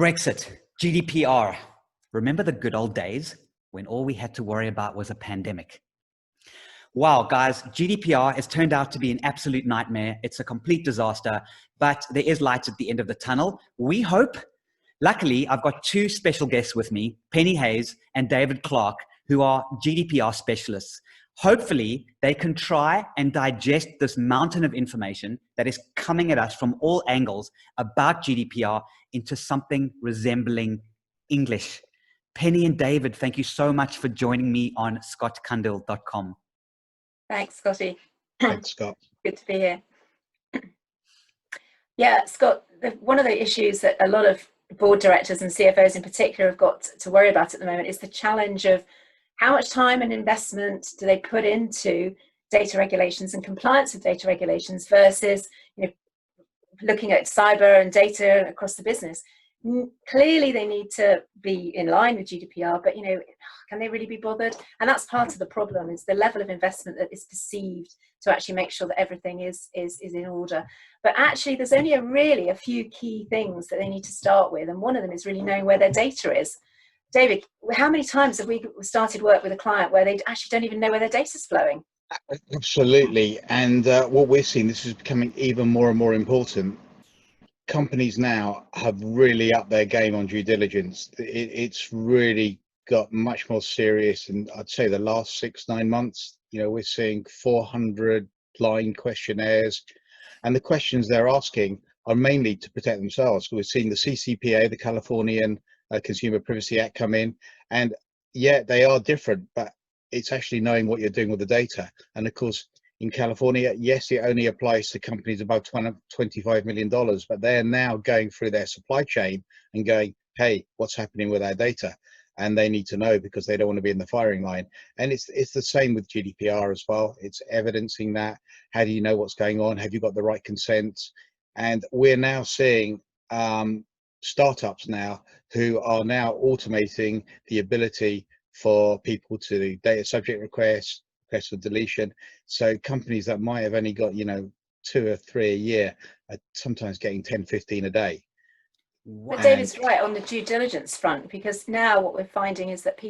Brexit, GDPR. Remember the good old days when all we had to worry about was a pandemic? Wow, guys, GDPR has turned out to be an absolute nightmare. It's a complete disaster, but there is light at the end of the tunnel. We hope. Luckily, I've got two special guests with me, Penny Hayes and David Clark, who are GDPR specialists. Hopefully, they can try and digest this mountain of information that is coming at us from all angles about GDPR into something resembling English. Penny and David, thank you so much for joining me on scottcundill.com. Thanks, Scotty. Thanks, Scott. Good to be here. Yeah, Scott, one of the issues that a lot of board directors and CFOs in particular have got to worry about at the moment is the challenge of how much time and investment do they put into data regulations and compliance with data regulations versus, looking at cyber and data across the business. Clearly they need to be in line with GDPR, but can they really be bothered? And that's part of the problem, is the level of investment that is perceived to actually make sure that everything is in order. But actually there's only a few key things that they need to start with, and one of them is really knowing where their data is. David, how many times have we started work with a client where they actually don't even know where their data's flowing? Absolutely. And what we're seeing, this is becoming even more and more important. Companies now have really upped their game on due diligence. It's really got much more serious, and I'd say the last 6-9 months, we're seeing 400 line questionnaires, and the questions they're asking are mainly to protect themselves. We're seeing the CCPA, the Californian Consumer Privacy Act, come in, and yeah, they are different, but it's actually knowing what you're doing with the data. And of course, in California, yes, it only applies to companies above $25 million, but they're now going through their supply chain and going, hey, what's happening with our data? And they need to know, because they don't want to be in the firing line. And it's the same with GDPR as well. It's evidencing that. How do you know what's going on? Have you got the right consent? And we're now seeing startups now who are now automating the ability for people to do data subject requests for deletion. So companies that might have only got 2 or 3 a year are sometimes getting 10, 15 a day. But David's right on the due diligence front, because now what we're finding is that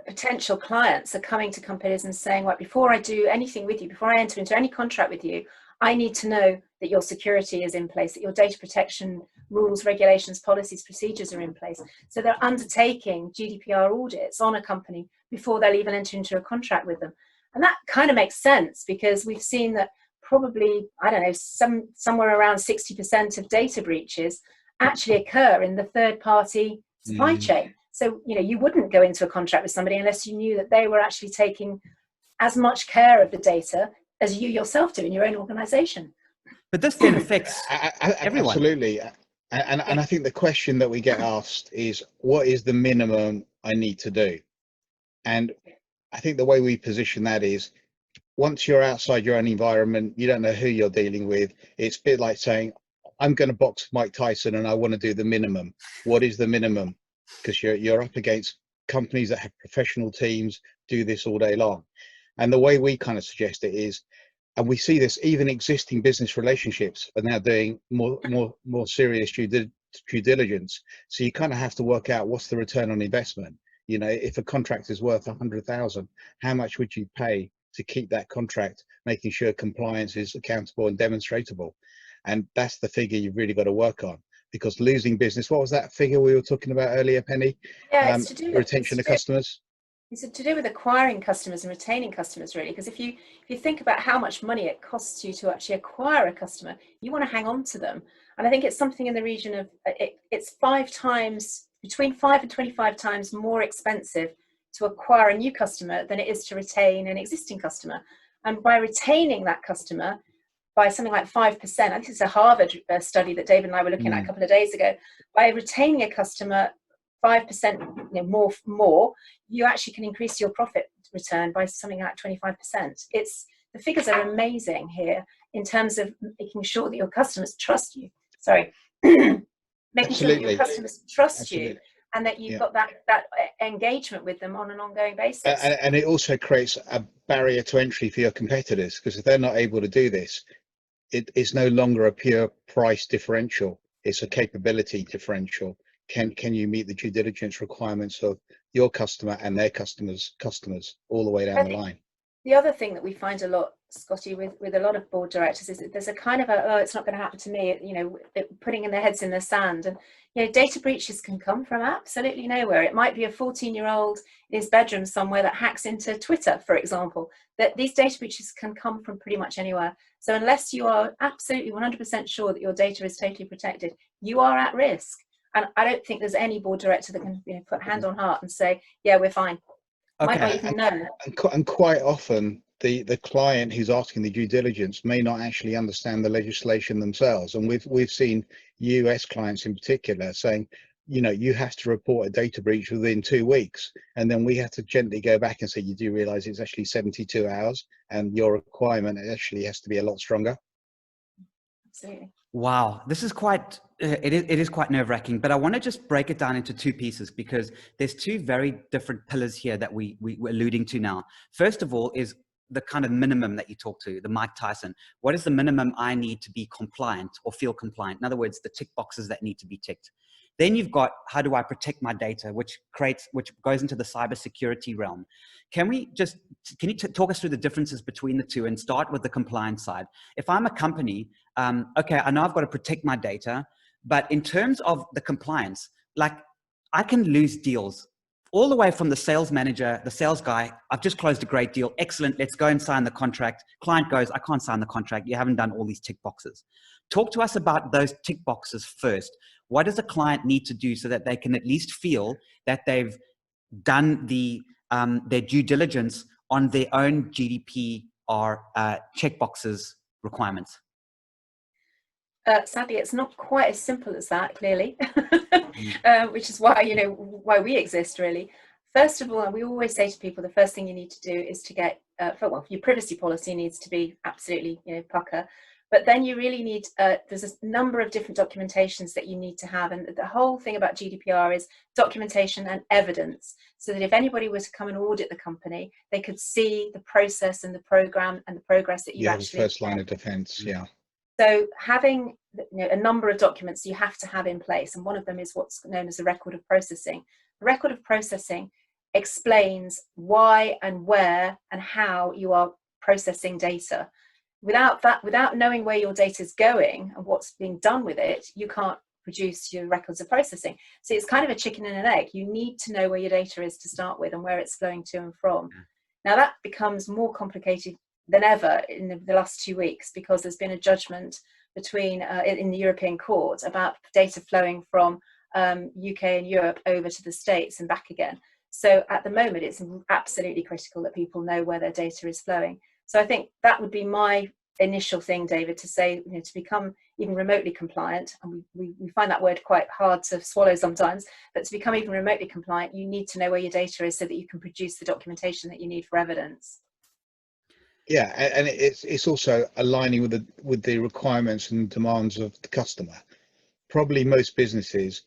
potential clients are coming to companies and saying, right, before I do anything with you, before I enter into any contract with you, I need to know that your security is in place, that your data protection rules, regulations, policies, procedures are in place. So they're undertaking GDPR audits on a company before they'll even enter into a contract with them. And that kind of makes sense, because we've seen that probably, I don't know, somewhere around 60% of data breaches actually occur in the third-party supply chain. So, you wouldn't go into a contract with somebody unless you knew that they were actually taking as much care of the data as you yourself do in your own organization. But this then affects everyone. Absolutely. And I think the question that we get asked is, what is the minimum I need to do? And I think the way we position that is, once you're outside your own environment, you don't know who you're dealing with. It's a bit like saying, I'm going to box Mike Tyson and I want to do the minimum. What is the minimum? Because you're up against companies that have professional teams, do this all day long. And the way we kind of suggest it is, and we see this, even existing business relationships are now doing more serious due diligence. So you kind of have to work out, what's the return on investment? If a contract is worth 100,000, how much would you pay to keep that contract, making sure compliance is accountable and demonstrable? And that's the figure you've really got to work on, because losing business, what was that figure we were talking about earlier, Penny? Yeah, it's to do with retention of customers. It's to do with acquiring customers and retaining customers, really, because if you think about how much money it costs you to actually acquire a customer, you want to hang on to them. And I think it's something in the region of it's between 5 and 25 times more expensive to acquire a new customer than it is to retain an existing customer. And by retaining that customer by something like 5%, I think it's a Harvard study that David and I were looking at a couple of days ago, by retaining a customer 5% more, you actually can increase your profit return by something like 25%. The figures are amazing here in terms of making sure that your customers trust you. Making sure that your customers trust you, and that you've got that engagement with them on an ongoing basis. And it also creates a barrier to entry for your competitors, because if they're not able to do this, it's no longer a pure price differential. It's a capability differential. Can you meet the due diligence requirements of your customer and their customers all the way down the line? The other thing that we find a lot, Scotty, with a lot of board directors is that there's a kind of oh, it's not going to happen to me, putting in their heads in the sand. And, data breaches can come from absolutely nowhere. It might be a 14-year-old in his bedroom somewhere that hacks into Twitter, for example. That these data breaches can come from pretty much anywhere. So unless you are absolutely 100% sure that your data is totally protected, you are at risk. And I don't think there's any board director that can put hand on heart and say, yeah, we're fine. Okay. Might not even know. And quite often, the client who's asking the due diligence may not actually understand the legislation themselves. And we've seen US clients in particular saying, you have to report a data breach within 2 weeks. And then we have to gently go back and say, you do realize it's actually 72 hours and your requirement actually has to be a lot stronger. Absolutely. Wow, this is quite, it is quite nerve-wracking, but I want to just break it down into two pieces because there's two very different pillars here that we're alluding to now. First of all is the kind of minimum that you talk to, the Mike Tyson. What is the minimum I need to be compliant or feel compliant? In other words, the tick boxes that need to be ticked. Then you've got, how do I protect my data, which goes into the cybersecurity realm. Can you talk us through the differences between the two and start with the compliance side? If I'm a company, okay, I know I've got to protect my data, but in terms of the compliance, like I can lose deals all the way from the sales manager, the sales guy. I've just closed a great deal. Excellent. Let's go and sign the contract. Client goes, I can't sign the contract. You haven't done all these tick boxes. Talk to us about those tick boxes first. What does a client need to do so that they can at least feel that they've done their due diligence on their own GDPR checkboxes requirements? Sadly, it's not quite as simple as that, clearly, which is why, why we exist, really. First of all, we always say to people, the first thing you need to do is to get, your privacy policy needs to be absolutely, pucker. But then you really need, there's a number of different documentations that you need to have. And the whole thing about GDPR is documentation and evidence, so that if anybody were to come and audit the company, they could see the process and the program and the progress that you actually... the first line of defense, yeah. So having a number of documents you have to have in place, and one of them is what's known as a record of processing. The record of processing explains why and where and how you are processing data. Without knowing where your data is going and what's being done with it, you can't produce your records of processing. So it's kind of a chicken and an egg. You need to know where your data is to start with and where it's flowing to and from. Now that becomes more complicated than ever in the last 2 weeks, because there's been a judgment between in the European court about data flowing from UK and Europe over to the States and back again. So at the moment, it's absolutely critical that people know where their data is flowing. So I think that would be my initial thing, David, to say, to become even remotely compliant, and we find that word quite hard to swallow sometimes, but to become even remotely compliant, you need to know where your data is so that you can produce the documentation that you need for evidence. Yeah, and it's also aligning with the requirements and demands of the customer. Probably most businesses,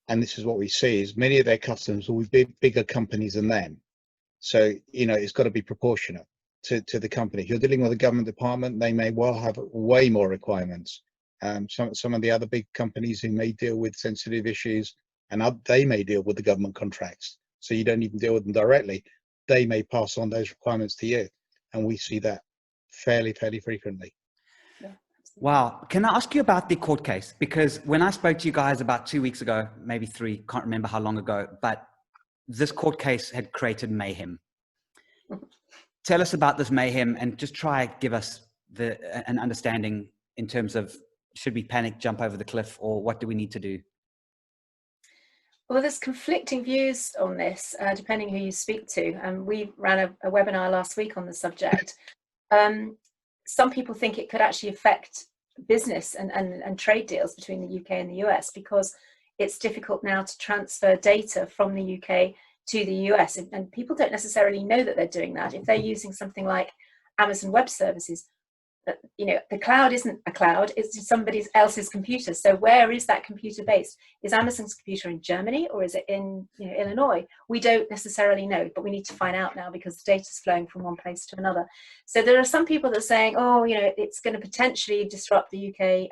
and this is what we see, is many of their customers will be bigger companies than them. So, it's got to be proportionate to the company. If you're dealing with a government department, they may well have way more requirements. Some of the other big companies who may deal with sensitive issues, and they may deal with the government contracts. So you don't even deal with them directly. They may pass on those requirements to you. And we see that fairly frequently. Yeah. Wow. Can I ask you about the court case? Because when I spoke to you guys about 2 weeks ago, maybe 3, can't remember how long ago, but this court case had created mayhem. Tell us about this mayhem and just try give us an understanding in terms of, should we panic, jump over the cliff, or what do we need to do? Well, there's conflicting views on this, depending who you speak to. We ran a webinar last week on the subject. Some people think it could actually affect business and trade deals between the UK and the US, because it's difficult now to transfer data from the UK to the US. And people don't necessarily know that they're doing that. If they're using something like Amazon Web Services, the cloud isn't a cloud, it's somebody else's computer. So where is that computer based? Is Amazon's computer in Germany, or is it in Illinois? We don't necessarily know, but we need to find out now, because the data's flowing from one place to another. So there are some people that are saying, it's going to potentially disrupt the UK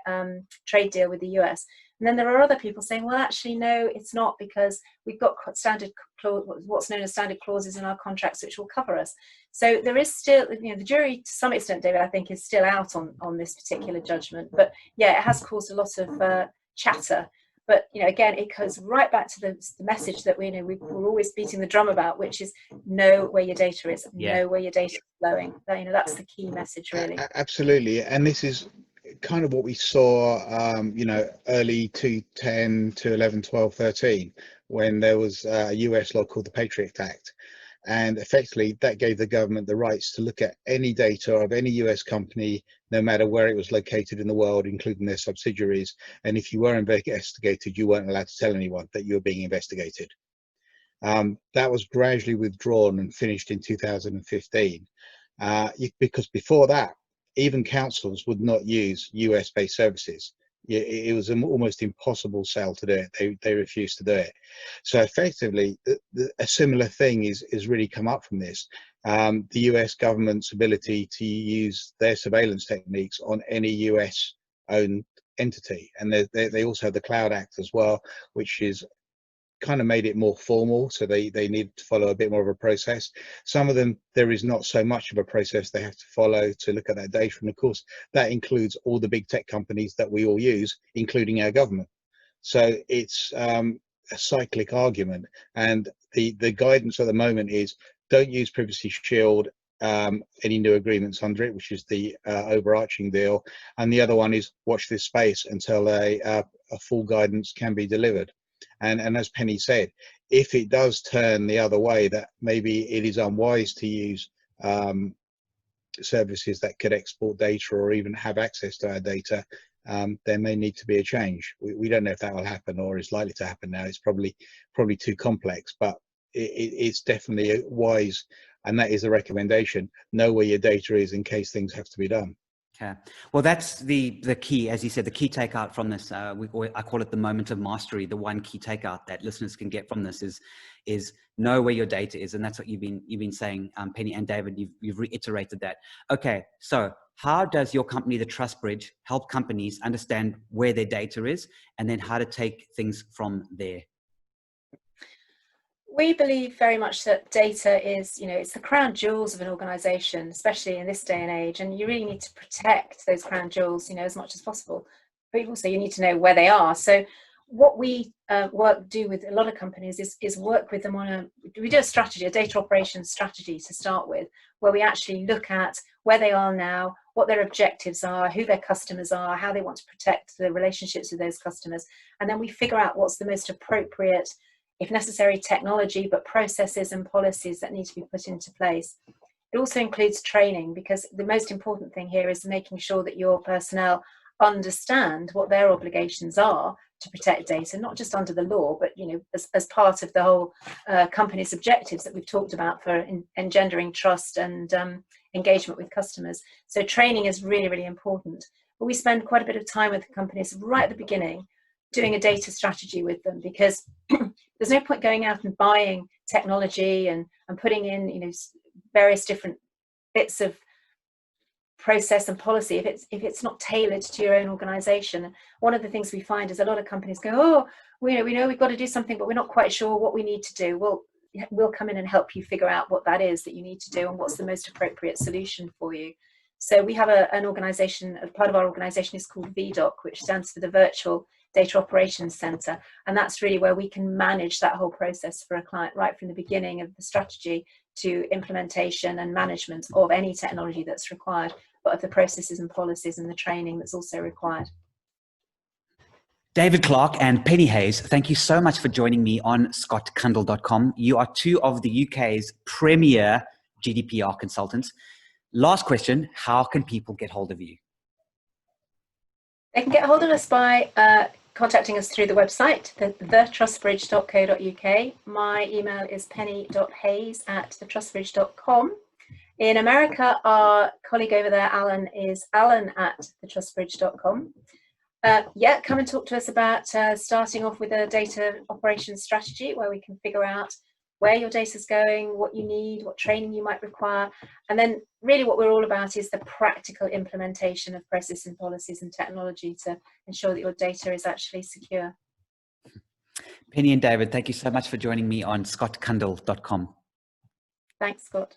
trade deal with the US. And then there are other people saying, well, actually, no, it's not, because we've got standard what's known as standard clauses in our contracts which will cover us. So there is still, the jury to some extent, David, I think, is still out on this particular judgment. But yeah, it has caused a lot of chatter. But again, it goes right back to the message that we're always beating the drum about, which is know where your data is, know where your data is flowing. That's the key message, really. Absolutely, and this is kind of what we saw, early 2010 to 11, 12, 13, when there was a US law called the Patriot Act. And effectively, that gave the government the rights to look at any data of any US company, no matter where it was located in the world, including their subsidiaries. And if you were investigated, you weren't allowed to tell anyone that you were being investigated. That was gradually withdrawn and finished in 2015, because before that, even councils would not use US-based services. It was an almost impossible sell to do it. They refused to do it. So effectively, a similar thing is really come up from this. The US government's ability to use their surveillance techniques on any US-owned entity. And they also have the Cloud Act as well, which is kind of made it more formal, so they need to follow a bit more of a process. Some of them, there is not so much of a process they have to follow to look at that data, and of course that includes all the big tech companies that we all use, including our government. So it's a cyclic argument, and the guidance at the moment is don't use Privacy Shield, any new agreements under it, which is the overarching deal, and the other one is watch this space until a full guidance can be delivered. And as Penny said, if it does turn the other way, that maybe it is unwise to use services that could export data or even have access to our data, there may need to be a change. We don't know if that will happen or is likely to happen now. It's probably too complex, but it's definitely wise, and that is a recommendation. Know where your data is in case things have to be done. Okay. Well, that's the key, as you said, the key takeout from this. I call it the moment of mastery. The one key takeout that listeners can get from this is know where your data is, and that's what you've been saying, Penny and David. You've reiterated that. Okay. So how does your company, the Trust Bridge, help companies understand where their data is, and then how to take things from there? We believe very much that data is, it's the crown jewels of an organization, especially in this day and age. And you really need to protect those crown jewels, as much as possible. But also you need to know where they are. So what we do with a lot of companies is work with them on we do a strategy, a data operations strategy to start with, where we actually look at where they are now, what their objectives are, who their customers are, how they want to protect the relationships with those customers. And then we figure out what's the most appropriate, if necessary, technology, but processes and policies that need to be put into place. It also includes training, because the most important thing here is making sure that your personnel understand what their obligations are to protect data, not just under the law, but as part of the whole company's objectives that we've talked about for engendering trust and engagement with customers. So training is really, really important. But we spend quite a bit of time with the companies right at the beginning, doing a data strategy with them, because there's no point going out and buying technology and putting in various different bits of process and policy if it's not tailored to your own organization. One of the things we find is a lot of companies go, oh, we know we've got to do something, but we're not quite sure what we need to do. Well, we'll come in and help you figure out what that is that you need to do and what's the most appropriate solution for you. So we have an organization, part of our organization is called VDOC, which stands for the Virtual Data Operations Center. And that's really where we can manage that whole process for a client, right from the beginning of the strategy to implementation and management of any technology that's required, but of the processes and policies and the training that's also required. David Clark and Penny Hayes, thank you so much for joining me on scottcundill.com. You are two of the UK's premier GDPR consultants. Last question, how can people get hold of you? They can get hold of us by contacting us through the website, thetrustbridge.co.uk. My email is penny.hayes@thetrustbridge.com. In America, our colleague over there, Alan, is alan@thetrustbridge.com. Come and talk to us about starting off with a data operations strategy where we can figure out where your data is going, what you need, what training you might require. And then really what we're all about is the practical implementation of process and policies and technology to ensure that your data is actually secure. Penny and David, thank you so much for joining me on scottcundill.com. Thanks, Scott.